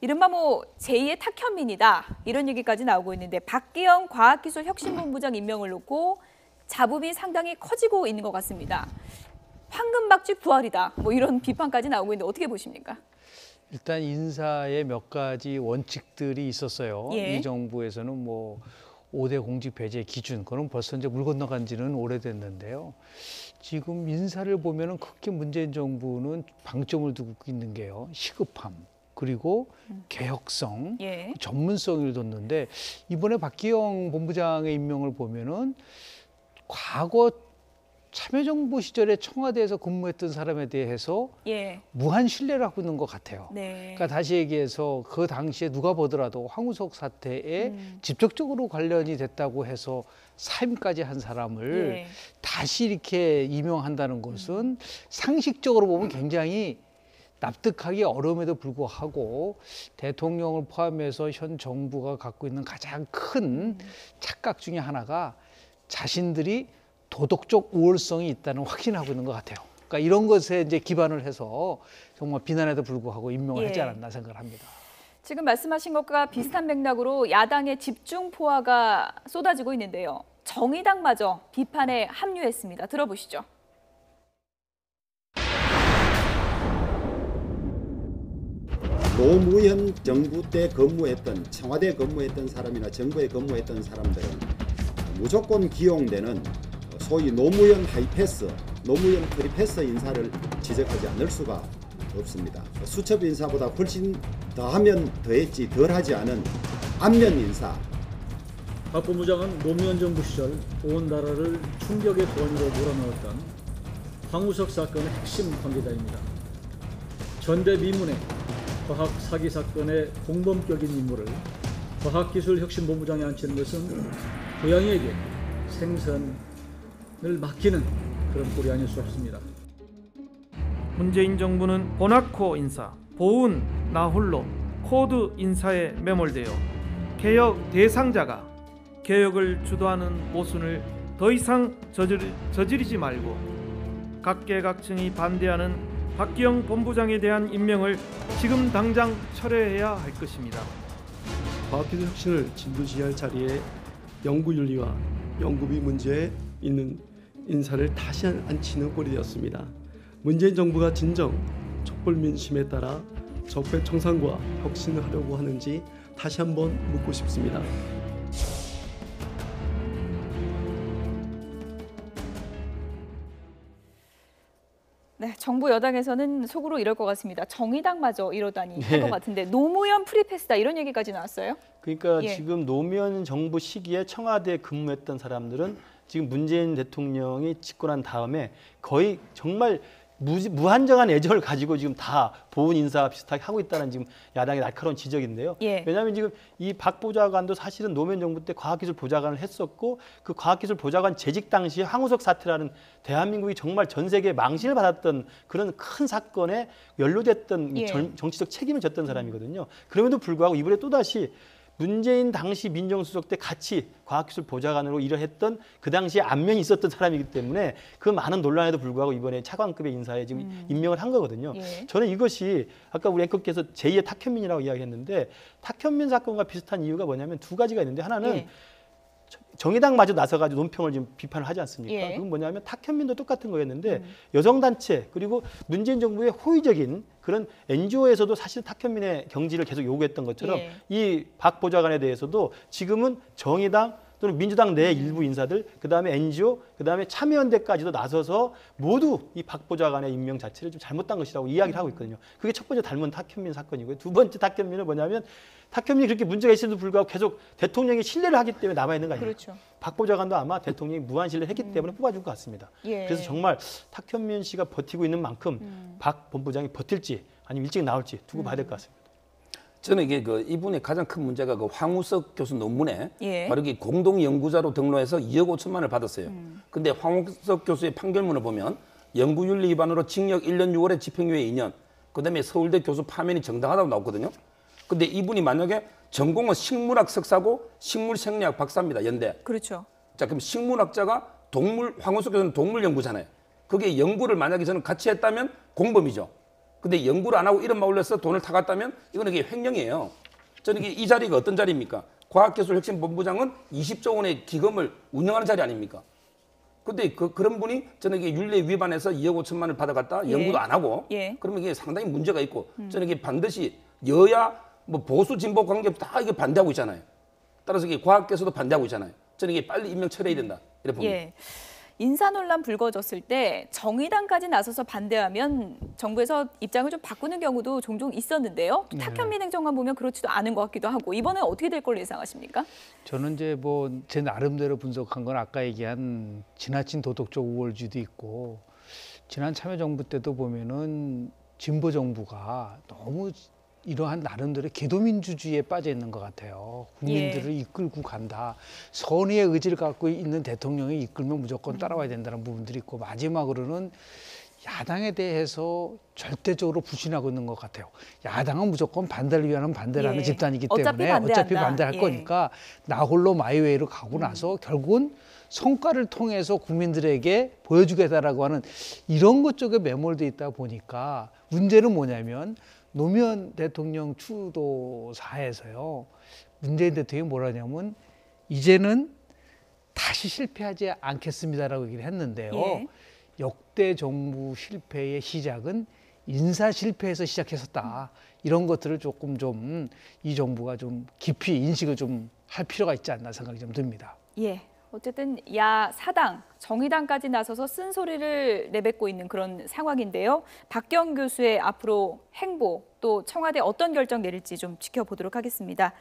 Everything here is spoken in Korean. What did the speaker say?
이른바 뭐 제2의 탁현민이다 이런 얘기까지 나오고 있는데 박기영 과학기술혁신본부장 임명을 놓고 잡음이 상당히 커지고 있는 것 같습니다. 황금박쥐 부활이다 뭐 이런 비판까지 나오고 있는데 어떻게 보십니까? 일단 인사에 몇 가지 원칙들이 있었어요. 예. 이 정부에서는 뭐 5대 공직 배제 기준, 그건 벌써 이제 물 건너간 지는 오래됐는데요. 지금 인사를 보면은 크게 문재인 정부는 방점을 두고 있는 게요. 시급함, 그리고 개혁성, 예. 전문성을 뒀는데 이번에 박기영 본부장의 임명을 보면은 과거 참여정부 시절에 청와대에서 근무했던 사람에 대해서 예. 무한 신뢰를 하고 있는 것 같아요. 네. 그러니까 다시 얘기해서 그 당시에 누가 보더라도 황우석 사태에 직접적으로 관련이 됐다고 해서 사임까지 한 사람을 예. 다시 이렇게 임명한다는 것은 상식적으로 보면 굉장히 납득하기 어려움에도 불구하고 대통령을 포함해서 현 정부가 갖고 있는 가장 큰 착각 중에 하나가 자신들이 도덕적 우월성이 있다는 확신하고 있는 것 같아요. 그러니까 이런 것에 이제 기반을 해서 정말 비난에도 불구하고 임명을 하지 않았나 생각을 합니다. 지금 말씀하신 것과 비슷한 맥락으로 야당의 집중 포화가 쏟아지고 있는데요. 정의당마저 비판에 합류했습니다. 들어보시죠. 노무현 정부 때 근무했던 청와대에 근무했던 사람이나 정부에 근무했던 사람들은 무조건 기용되는 소위 노무현 하이패스, 노무현 프리패스 인사를 지적하지 않을 수가 없습니다. 수첩 인사보다 훨씬 더하면 더했지 덜하지 않은 안면 인사. 박 본부장은 노무현 정부 시절 온 나라를 충격의 권위로 몰아넣었던 황우석 사건의 핵심 관계자입니다. 전대미문의 과학 사기 사건의 공범격인 인물을 과학기술혁신본부장에 앉히는 것은 고양이에게 생선을 맡기는 그런 꼴이 아닐 수 없습니다. 문재인 정부는 보나코 인사, 보은, 나홀로, 코드 인사에 매몰되어 개혁 대상자가 개혁을 주도하는 모순을 더 이상 저지르지 말고 각계각층이 반대하는 박기영 본부장에 대한 임명을 지금 당장 철회해야 할 것입니다. 과학기술 혁신을 진두지휘할 자리에 연구윤리와 연구비 문제에 있는 인사를 다시 앉히는 꼴이 되었습니다. 문재인 정부가 진정 촛불 민심에 따라 적폐청산과 혁신을 하려고 하는지 다시 한번 묻고 싶습니다. 네, 정부 여당에서는 속으로 이럴 것 같습니다. 정의당마저 이러다니 할 것 같은데 노무현 프리패스다 이런 얘기까지 나왔어요? 그러니까 예. 지금 노무현 정부 시기에 청와대에 근무했던 사람들은 지금 문재인 대통령이 집권한 다음에 거의 정말 무한정한 애정을 가지고 지금 다 보훈 인사 비슷하게 하고 있다는 지금 야당의 날카로운 지적인데요. 예. 왜냐하면 지금 이 박 보좌관도 사실은 노무현 정부 때 과학기술 보좌관을 했었고 그 과학기술 보좌관 재직 당시에 황우석 사태라는 대한민국이 정말 전 세계에 망신을 받았던 그런 큰 사건에 연루됐던 예. 정치적 책임을 졌던 사람이거든요. 그럼에도 불구하고 이번에 또다시 문재인 당시 민정수석 때 같이 과학기술 보좌관으로 일을 했던 그 당시에 안면이 있었던 사람이기 때문에 그 많은 논란에도 불구하고 이번에 차관급의 인사에 지금 임명을 한 거거든요. 예. 저는 이것이 아까 우리 앵커께서 제2의 탁현민이라고 이야기했는데 탁현민 사건과 비슷한 이유가 뭐냐면 두 가지가 있는데 하나는 예. 정의당마저 나서가지고 논평을 지금 비판을 하지 않습니까? 예. 그건 뭐냐면 탁현민도 똑같은 거였는데 여성단체 그리고 문재인 정부의 호의적인 그런 NGO에서도 사실 탁현민의 경지를 계속 요구했던 것처럼 예. 이 박 보좌관에 대해서도 지금은 정의당 또는 민주당 내 일부 인사들, 그다음에 NGO, 그다음에 참여연대까지도 나서서 모두 이 박 보좌관의 임명 자체를 좀 잘못한 것이라고 이야기를 하고 있거든요. 그게 첫 번째 닮은 탁현민 사건이고요. 두 번째 탁현민은 뭐냐면 탁현민이 그렇게 문제가 있음에도 불구하고 계속 대통령이 신뢰를 하기 때문에 남아있는 거 아닙니까? 그렇죠. 박 보좌관도 아마 대통령이 무한 신뢰를 했기 때문에 뽑아준 것 같습니다. 예. 그래서 정말 탁현민 씨가 버티고 있는 만큼 박 본부장이 버틸지 아니면 일찍 나올지 두고 봐야 될 것 같습니다. 저는 이게 이분의 가장 큰 문제가 그 황우석 교수 논문에 예. 바로 이게 공동 연구자로 등록해서 2억 5천만을 받았어요. 근데 황우석 교수의 판결문을 보면 연구윤리 위반으로 징역 1년 6월에 집행유예 2년, 그다음에 서울대 교수 파면이 정당하다고 나왔거든요. 근데 이분이 만약에 전공은 식물학 석사고 식물생리학 박사입니다. 연대. 그렇죠. 자, 그럼 식물학자가 황우석 교수는 동물 연구잖아요. 그게 연구를 만약에 저는 같이 했다면 공범이죠. 근데 연구를 안 하고 이름만 올려서 돈을 타갔다면 이거는 이게 횡령이에요. 저는 이 자리가 어떤 자리입니까? 과학기술혁신본부장은 20조 원의 기금을 운영하는 자리 아닙니까? 근데 그런 분이 저는 이게 윤리에 위반해서 2억 5천만 원을 받아갔다 예. 연구도 안 하고 예. 그러면 이게 상당히 문제가 있고 저는 이게 반드시 여야 뭐 보수 진보 관계없이 다 이게 반대하고 있잖아요. 따라서 이게 과학계에서도 반대하고 있잖아요. 저는 이게 빨리 임명 처리해야 된다 이렇게 봅니다. 예. 인사 논란 불거졌을 때 정의당까지 나서서 반대하면 정부에서 입장을 좀 바꾸는 경우도 종종 있었는데요. 또 탁현민 행정관 보면 그렇지도 않은 것 같기도 하고 이번에 어떻게 될 걸로 예상하십니까? 저는 이제 뭐 제 나름대로 분석한 건 아까 얘기한 지나친 도덕적 우월주의도 있고 지난 참여정부 때도 보면은 진보 정부가 너무 이러한 나름대로의 계도민주주의에 빠져 있는 것 같아요. 국민들을 이끌고 간다. 선의의 의지를 갖고 있는 대통령이 이끌면 무조건 따라와야 된다는 부분들이 있고 마지막으로는 야당에 대해서 절대적으로 부신하고 있는 것 같아요. 야당은 무조건 반대를 위한 반대를 하는 예. 집단이기 어차피 때문에 어차피 반대한다. 반대할 예. 거니까 나 홀로 마이웨이로 가고 나서 결국은 성과를 통해서 국민들에게 보여주겠다라고 하는 이런 것 쪽에 매몰돼 있다 보니까 문제는 뭐냐면 노무현 대통령 추도사에서요. 문재인 대통령이 뭐라냐면 이제는 다시 실패하지 않겠습니다라고 얘기를 했는데요. 예. 역대 정부 실패의 시작은 인사 실패에서 시작했었다. 이런 것들을 조금 좀 이 정부가 좀 깊이 인식을 좀 할 필요가 있지 않나 생각이 좀 듭니다. 예. 어쨌든 야 사당, 정의당까지 나서서 쓴소리를 내뱉고 있는 그런 상황인데요. 박기영 교수의 앞으로 행보 또 청와대 어떤 결정 내릴지 좀 지켜보도록 하겠습니다.